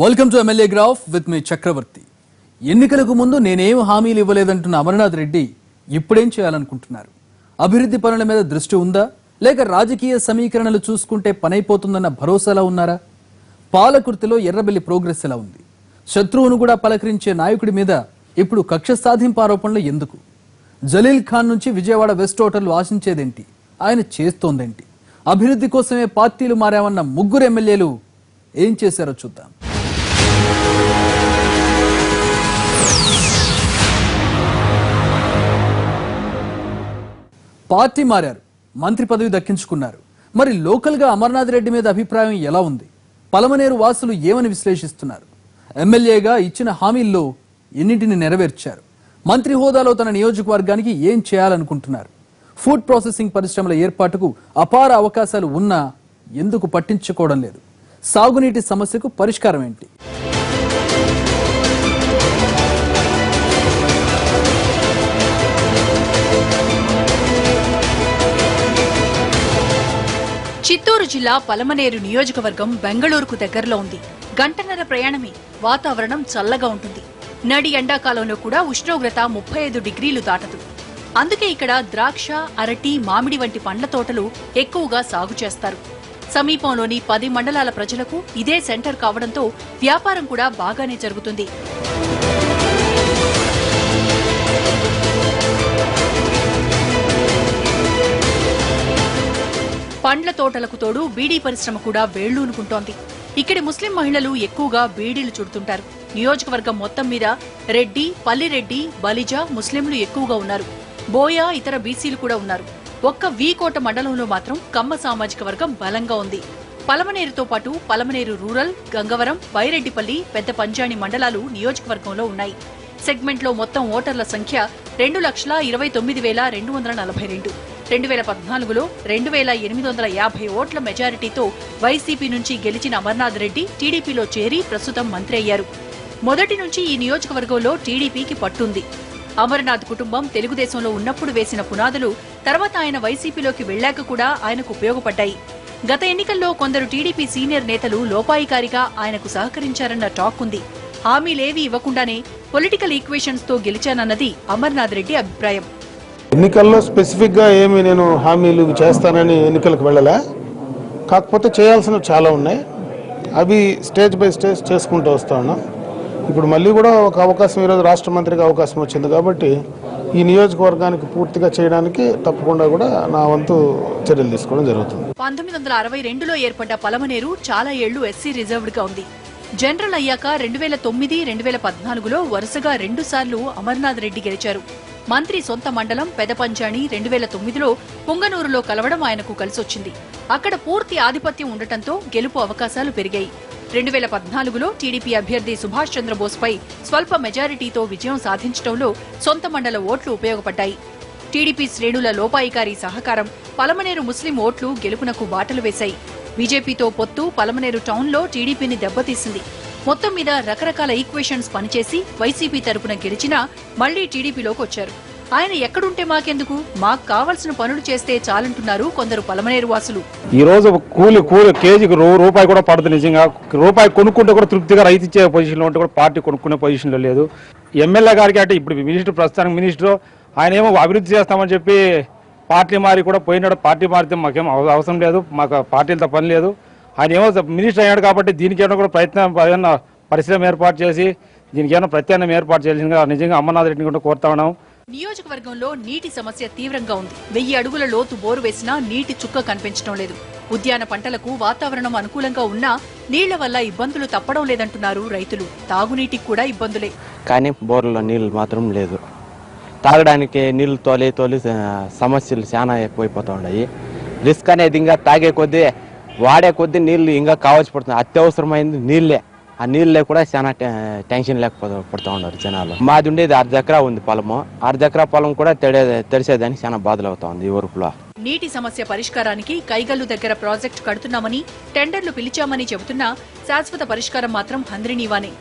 Welcome to MLA graph with మీ చక్రవర్తి. ఎన్నికలకు ముందు నేనేం హామీలు ఇవ్వలేదంటున్న అమర్నాథ్ రెడ్డి ఇప్పుడేం చేయాలనుకుంటున్నారు? అభివృద్ధి పనుల మీద దృష్టి ఉందా, లేక రాజకీయ సమీకరణలు చూసుకుంటే పనైపోతుందన్న భరోసాలా ఉన్నారా? పాలకుర్తిలో ఎర్రబెల్లి ప్రోగ్రెస్ ఎలా ఉంది? శత్రువును కూడా పలకరించే నాయకుడి మీద ఇప్పుడు కక్ష సాధింపు ఆరోపణలు ఎందుకు? జలీల్ ఖాన్ నుంచి విజయవాడ వెస్ట్ హోటల్ ఆశించేదేంటి? ఆయన చేస్తోందేంటి? అభివృద్ధి కోసమే పార్టీలు మారామన్న ముగ్గురు ఎమ్మెల్యేలు ఏం చేశారో చూద్దాం. పార్టీ మారారు, మంత్రి పదవి దక్కించుకున్నారు. మరి లోకల్గా అమర్నాథ్ రెడ్డి మీద అభిప్రాయం ఎలా ఉంది? పలమనేరు వాసులు ఏమని విశ్లేషిస్తున్నారు? ఎమ్మెల్యేగా ఇచ్చిన హామీల్లో ఎన్నింటిని నెరవేర్చారు? మంత్రి హోదాలో తన నియోజకవర్గానికి ఏం చేయాలనుకుంటున్నారు? ఫుడ్ ప్రాసెసింగ్ పరిశ్రమల ఏర్పాటుకు అపార అవకాశాలు ఉన్నా ఎందుకు పట్టించుకోవడం లేదు? సాగునీటి సమస్యకు పరిష్కారం ఏంటి? చిత్తూరు జిల్లా పలమనేరు నియోజకవర్గం బెంగళూరుకు దగ్గరలో ఉంది. గంటన్నర ప్రయాణమే. వాతావరణం చల్లగా ఉంటుంది. నడి ఎండాకాలంలో కూడా ఉష్ణోగ్రత 35 డిగ్రీలు దాటదు. అందుకే ఇక్కడ ద్రాక్ష, అరటి, మామిడి వంటి పండ్ల తోటలు ఎక్కువగా సాగు చేస్తారు. సమీపంలోని 10 మండలాల ప్రజలకు ఇదే సెంటర్ కావడంతో వ్యాపారం కూడా బాగానే జరుగుతుంది. పండ్ల తోటలకు తోడు బీడీ పరిశ్రమ కూడా వేళ్లూనుకుంటోంది. ఇక్కడి ముస్లిం మహిళలు ఎక్కువగా బీడీలు చుడుతుంటారు. నియోజకవర్గం మొత్తం మీద రెడ్డి, పల్లిరెడ్డి, బలిజ ముస్లింలు ఎక్కువగా ఉన్నారు. బోయ, ఇతర బీసీలు కూడా ఉన్నారు. ఒక్క వీకోట మండలంలో మాత్రం కమ్మ సామాజిక వర్గం బలంగా ఉంది. పలమనేరుతో పాటు పలమనేరు రూరల్, గంగవరం, బైరెడ్డిపల్లి, పెద్ద పంజాణి మండలాలు నియోజకవర్గంలో ఉన్నాయి. సెగ్మెంట్లో మొత్తం ఓటర్ల సంఖ్య 2,29,242. 2014లో 2,850 ఓట్ల మెజారిటీతో వైసీపీ నుంచి గెలిచిన అమర్నాథ్ రెడ్డి టీడీపీలో చేరి ప్రస్తుతం మంత్రి అయ్యారు. మొదటి నుంచి ఈ నియోజకవర్గంలో టీడీపీకి పట్టుంది. అమర్నాథ్ కుటుంబం తెలుగుదేశంలో ఉన్నప్పుడు వేసిన పునాదులు తర్వాత ఆయన వైసీపీలోకి వెళ్లాక కూడా ఆయనకు ఉపయోగపడ్డాయి. గత ఎన్నికల్లో కొందరు టీడీపీ సీనియర్ నేతలు లోపాయికారిగా ఆయనకు సహకరించారన్న టాక్ ఉంది. హామీలేవీ ఇవ్వకుండానే పొలిటికల్ ఈక్వేషన్స్ తో గెలిచానన్నది అమర్నాథ్ రెడ్డి అభిప్రాయం. ఎన్నికల్లో స్పెసిఫిక్గా ఏమి నేను హామీలు చేస్తానని ఎన్నికలకు వెళ్ళలే. కాకపోతే చేయాల్సినవి చాలా ఉన్నాయి. అవి స్టేజ్ బై స్టేజ్ చేసుకుంటూ వస్తా ఉన్నాం. ఇప్పుడు మళ్ళీ కూడా ఒక అవకాశం, ఈరోజు రాష్ట్ర మంత్రిగా అవకాశం వచ్చింది కాబట్టి ఈ నియోజకవర్గానికి పూర్తిగా చేయడానికి తప్పకుండా కూడా నా వంతు చర్యలు తీసుకోవడం జరుగుతుంది. 1962లో ఏర్పడ్డ పలమనేరు చాలా ఏళ్లు ఎస్సీ రిజర్వ్డ్ గా ఉంది. జనరల్ అయ్యాక 2009, 2014లో వరుసగా 2 సార్లు అమర్నాథ్ రెడ్డి గెలిచారు. మంత్రి సొంత మండలం పెదపంజాణి 2009లో పుంగనూరులో కలవడం ఆయనకు కలిసొచ్చింది. అక్కడ పూర్తి ఆధిపత్యం ఉండటంతో గెలుపు అవకాశాలు పెరిగాయి. 2014లో టీడీపీ అభ్యర్థి సుభాష్ చంద్రబోస్పై స్వల్ప మెజారిటీతో విజయం సాధించడంలో సొంత మండల ఓట్లు ఉపయోగపడ్డాయి. టీడీపీ శ్రేణుల లోపాయికారి సహకారం పలమనేరు ముస్లిం ఓట్లు గెలుపునకు బాటలు వేశాయి. బీజేపీతో పొత్తు పలమనేరు టౌన్లో టీడీపీని దెబ్బతీసింది. మొత్తం మీద రకరకాల ఈక్వేషన్స్ పనిచేసి వైసీపీ తరపున గెలిచినా మళ్లీ టీడీపీలోకి వచ్చారు. ఆయన ఎక్కడుంటే మాకెందుకు, మాకు కావాల్సిన పనులు చేస్తే చాలంటున్నారు కొందరు పలమనేరు వాసులు. ఈ రోజు కూలి కేజీకి రూపాయి కూడా పడుతుంది. నిజంగా రూపాయి కొనుక్కుంటే కూడా తృప్తిగా రైతు ఇచ్చే పొజిషన్లో ఉంటే కూడా పార్టీ కొనుక్కునే పొజిషన్లో లేదు. ఎమ్మెల్యే గారికి అంటే ఇప్పుడు మినిస్టర్, ప్రస్తుతానికి మినిస్టర్, ఆయన ఏమో అభివృద్ధి చేస్తామని చెప్పి పార్టీ మారి కూడా పోయినాడు. పార్టీ మారితే మాకేం అవసరం లేదు, మాకు పార్టీలతో పని లేదు. ఆయన ఏమో మినిస్టర్ అయ్యాడు కాబట్టి దీనికి ఏమైనా కూడా ఏదైనా పరిశ్రమ ఏర్పాటు చేసి దీనికి ఏమైనా ప్రత్యామ్నాయం ఏర్పాటు చేయాల్సిందిగా నిజంగా అమర్నాథ్ రెడ్డిని కూడా కోరుతా ఉన్నాం. నియోజకవర్గంలో నీటి సమస్య తీవ్రంగా ఉంది. 1000 అడుగుల లోతు బోరు వేసినా నీటి చుక్క కనిపించడం లేదు. ఉద్యాన పంటలకు వాతావరణం అనుకూలంగా ఉన్నా నీళ్ల వల్ల ఇబ్బందులు తప్పడం లేదంటున్నారు రైతులు. తాగునీటికి కూడా ఇబ్బందులే. కానీ బోర్లలో నీళ్లు మాత్రం లేదు. తాగడానికి నీళ్లు తోలి సమస్యలు చాలా ఎక్కువైపోతూ ఉన్నాయి. రిస్క్ అనేది ఇంకా తాగే కొద్దీ, వాడే కొద్దీ నీళ్లు ఇంకా కావాల్సి పడుతుంది. అత్యవసరమైంది నీళ్లే. ఆ నీళ్ళే కూడా చాలా టెన్షన్ లేకపోతూ ఉన్నారు జనాలు. మాది ఉండేది 1/2 ఎకరా ఉంది పొలము. 1/2 ఎకరా పొలం కూడా తెరిసేదానికి చాలా బాధలు అవుతా ఉంది ఈ ఊరులో. నీటి సమస్య పరిష్కారానికి కైగల్లు దగ్గర ప్రాజెక్టు కడుతున్నామని, టెండర్లు పిలిచామని చెబుతున్నా శాశ్వత పరిష్కారం మాత్రం హంద్రినీవానే.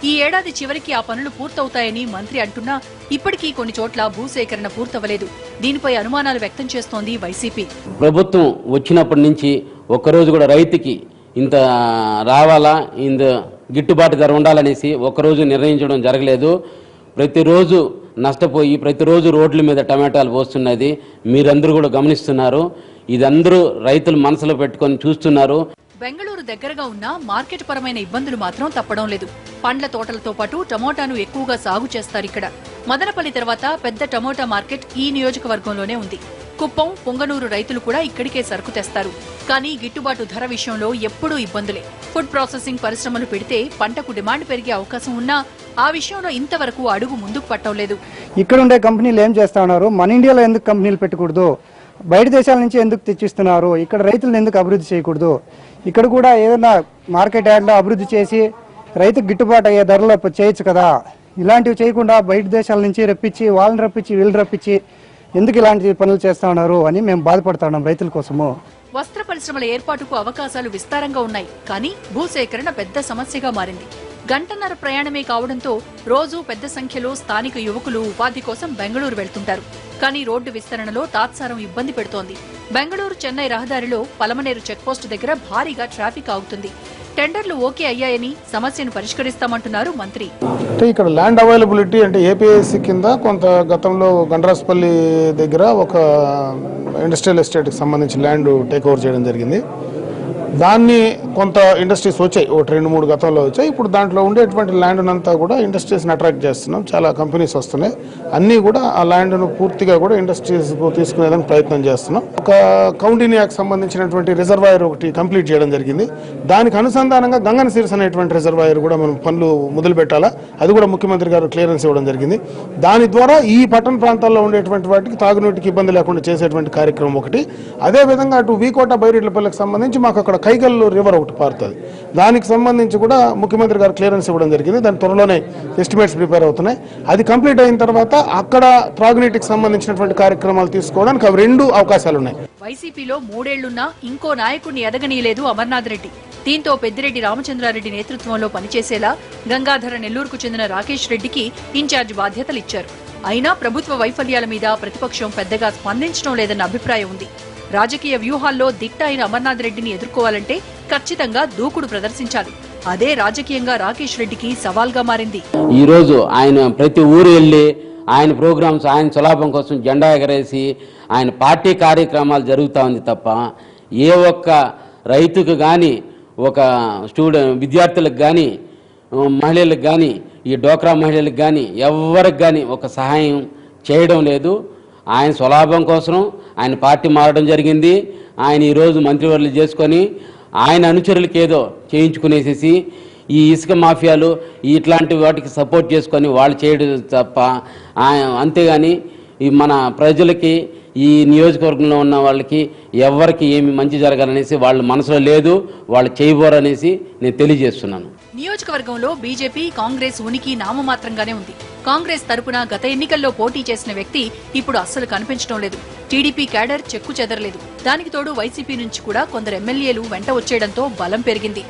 ఈ ఏడాది చివరికి ఆ పనులు పూర్తవుతాయని మంత్రి అంటున్నా ఇప్పటికీ కొన్ని చోట్ల భూసేకరణ పూర్తవలేదు. దీనిపై అనుమానాలు వ్యక్తం చేస్తోంది వైసీపీ. ప్రభుత్వం వచ్చినప్పటి నుంచి ఒక్కరోజు కూడా రైతుకి ఇంత రావాలా, ఇంత గిట్టుబాటు ధర ఉండాలనేసి ఒకరోజు నిర్ణయించడం జరగలేదు. ప్రతిరోజు నష్టపోయి ప్రతిరోజు రోడ్ల మీద టమాటాలు పోస్తున్నది మీరందరూ కూడా గమనిస్తున్నారు. ఇదందరూ రైతులు మనసులో పెట్టుకొని చూస్తున్నారు. బెంగళూరు దగ్గరగా ఉన్న మార్కెట్ పరమైన ఇబ్బందులు మాత్రం తప్పడం లేదు. పండ్ల తోటలతో పాటు టమోటాను ఎక్కువగా సాగు చేస్తారు ఇక్కడ. మదనపల్లి తర్వాత పెద్ద టమోటా మార్కెట్ ఈ నియోజకవర్గంలోనే ఉంది. కుప్పం, పొంగనూరు రైతులు కూడా ఇక్కడికే సరుకు తెస్తారు. కానీ గిట్టుబాటు ధర విషయంలో ఎప్పుడూ ఇబ్బందులే. ఫుడ్ ప్రాసెసింగ్ పరిశ్రమలు పెడితే పంటకు డిమాండ్ పెరిగే అవకాశం ఉన్నా ఆ విషయంలో ఇంతవరకు అడుగు ముందుకు పట్టడం లేదు. ఇక్కడ ఉండే కంపెనీలు ఏం చేస్తా ఉన్నారు, మన ఇండియాలో ఎందుకు కంపెనీలు పెట్టకూడదు, బయట దేశాల నుంచి ఎందుకు తెచ్చిస్తున్నారు, ఇక్కడ రైతులను ఎందుకు అభివృద్ధి చేయకూడదు, ఇక్కడ కూడా ఏదైనా మార్కెట్ యార్డ్లో అభివృద్ధి చేసి రైతుకు గిట్టుబాటు అయ్యే ధరలో చేయొచ్చు కదా. ఇలాంటివి చేయకుండా బయట దేశాల నుంచి రప్పించి వాళ్ళని రప్పించి వీళ్ళు రప్పించి ఎందుకు ఇలాంటి పనులు చేస్తా ఉన్నారు అని మేము బాధపడతా ఉన్నాం రైతుల కోసము. వస్త్ర పరిశ్రమల ఏర్పాటుకు అవకాశాలు విస్తారంగా ఉన్నాయి. కానీ భూసేకరణ పెద్ద సమస్యగా మారింది. గంటన్నర ప్రయాణమే కావడంతో రోజు పెద్ద సంఖ్యలో స్థానిక యువకులు ఉపాధి కోసం బెంగళూరు వెళ్తుంటారు. కానీ రోడ్డు విస్తరణలో తాత్సారం ఇబ్బంది పెడుతోంది. బెంగళూరు చెన్నై రహదారిలో పలమనేరు చెక్పోస్టు దగ్గర భారీగా ట్రాఫిక్ ఆగుతుంది. టెండర్లు ఓకే అయ్యాయని సమస్యను పరిష్కరిస్తామంటున్నారు మంత్రి. అంటే ఇక్కడ ల్యాండ్ అవైలబిలిటీ అంటే ఏపీఐసి కింద కొంత గతంలో గండ్రాస్పల్లి దగ్గర ఒక ఇండస్ట్రియల్ ఎస్టేట్కి సంబంధించి ల్యాండ్ టేక్ ఓవర్ చేయడం జరిగింది. దాన్ని కొంత ఇండస్ట్రీస్ వచ్చాయి, ఒకటి 2-3 గతంలో వచ్చాయి. ఇప్పుడు దాంట్లో ఉండేటువంటి ల్యాండ్ అంతా కూడా ఇండస్ట్రీస్ని అట్రాక్ట్ చేస్తున్నాం. చాలా కంపెనీస్ వస్తున్నాయి. అన్నీ కూడా ఆ ల్యాండ్ను పూర్తిగా కూడా ఇండస్ట్రీస్కు తీసుకునేదానికి ప్రయత్నం చేస్తున్నాం. ఒక కౌండినియాకి సంబంధించినటువంటి రిజర్వాయర్ ఒకటి కంప్లీట్ చేయడం జరిగింది. దానికి అనుసంధానంగా గంగన సిరిస్ అనేటువంటి రిజర్వాయర్ కూడా మనం పనులు మొదలు పెట్టాలా, అది కూడా ముఖ్యమంత్రి గారు క్లియరెన్స్ ఇవ్వడం జరిగింది. దాని ద్వారా ఈ పట్టణ ప్రాంతాల్లో ఉండేటువంటి వాటికి తాగునీటికి ఇబ్బంది లేకుండా చేసేటువంటి కార్యక్రమం ఒకటి. అదేవిధంగా అటు వీకోట బైరెడ్లపల్లికి సంబంధించి మాకు అక్కడ కైగల్లు రివర్ ఒకటి పారుతుంది. దానికి సంబంధించి కూడా ముఖ్యమంత్రి గారు క్లియరెన్స్ ఇవ్వడం జరిగింది. దాని త్వరలోనే ఎస్టిమేట్స్ ప్రిపేర్ అవుతున్నాయి. అది కంప్లీట్ అయిన తర్వాత అక్కడ త్రాగునీటికి సంబంధించినటువంటి కార్యక్రమాలు తీసుకోవడానికి అవి 2 అవకాశాలు ఉన్నాయి. వైసీపీలో 3 ఏళ్లున్నా ఇంకో నాయకుడిని ఎదగనీయలేదు అమర్నాథ్ రెడ్డి. దీంతో పెద్దిరెడ్డి రామచంద్రారెడ్డి నేతృత్వంలో పనిచేసేలా గంగాధర నెల్లూరుకు చెందిన రాకేష్ రెడ్డికి ఇన్ఛార్జ్ బాధ్యతలు ఇచ్చారు. అయినా ప్రభుత్వ వైఫల్యాల మీద ప్రతిపక్షం పెద్దగా స్పందించడం లేదన్న అభిప్రాయం ఉంది. రాజకీయ వ్యూహాల్లో దిట్ట అయిన అమర్నాథ్ రెడ్డిని ఎదుర్కోవాలంటే ఖచ్చితంగా దూకుడు ప్రదర్శించాలి. అదే రాజకీయంగా రాకేష్ రెడ్డికి సవాల్గా మారింది. ఈ రోజు ఆయన ప్రతి ఊరు వెళ్ళి ఆయన ప్రోగ్రామ్స్, ఆయన సులాభం కోసం జెండా ఎగరేసి ఆయన పార్టీ కార్యక్రమాలు జరుగుతూ ఉంది తప్ప ఏ ఒక్క రైతుకు కానీ, ఒక విద్యార్థులకు కానీ, మహిళలకు కానీ, ఈ డోక్రా మహిళలకు కానీ ఎవరికి కానీ ఒక సహాయం చేయడం లేదు. ఆయన స్వలాభం కోసం ఆయన పార్టీ మారడం జరిగింది. ఆయన ఈరోజు మంత్రివర్యులు చేసుకొని ఆయన అనుచరులకి ఏదో చేయించుకునేసేసి ఈ ఇసుక మాఫియాలు ఇట్లాంటి వాటికి సపోర్ట్ చేసుకొని వాళ్ళు చేయడం తప్ప అంతేగాని ఈ మన ప్రజలకి, ఈ నియోజకవర్గంలో ఉన్న వాళ్ళకి ఎవరికి ఏమి మంచి జరగాలనేసి వాళ్ళ మనసులో లేదు, వాళ్ళు చేయబోరనేసి నేను తెలియజేస్తున్నాను. నియోజకవర్గంలో బీజేపీ, కాంగ్రెస్ ఉనికి నామమాత్రంగానే ఉంది. కాంగ్రెస్ తరపున గత ఎన్నికల్లో పోటీ చేసిన వ్యక్తి ఇప్పుడు అస్సలు కనిపించడం లేదు. టీడీపీ క్యాడర్ చెక్కు చెదరలేదు. దానికి తోడు వైసీపీ నుంచి కూడా కొందరు ఎమ్మెల్యేలు వెంట వచ్చేయడంతో బలం పెరిగింది.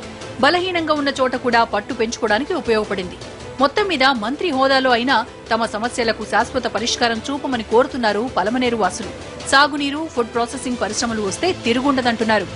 బలహీనంగా ఉన్న చోట కూడా పట్టు పెంచుకోవడానికి ఉపయోగపడింది. మొత్తం మీద మంత్రి హోదాలో అయినా తమ సమస్యలకు శాశ్వత పరిష్కారం చూపమని కోరుతున్నారు పలమనేరు వాసులు. సాగునీరు, ఫుడ్ ప్రాసెసింగ్ పరిశ్రమలు వస్తే తిరుగుండదంటున్నారు.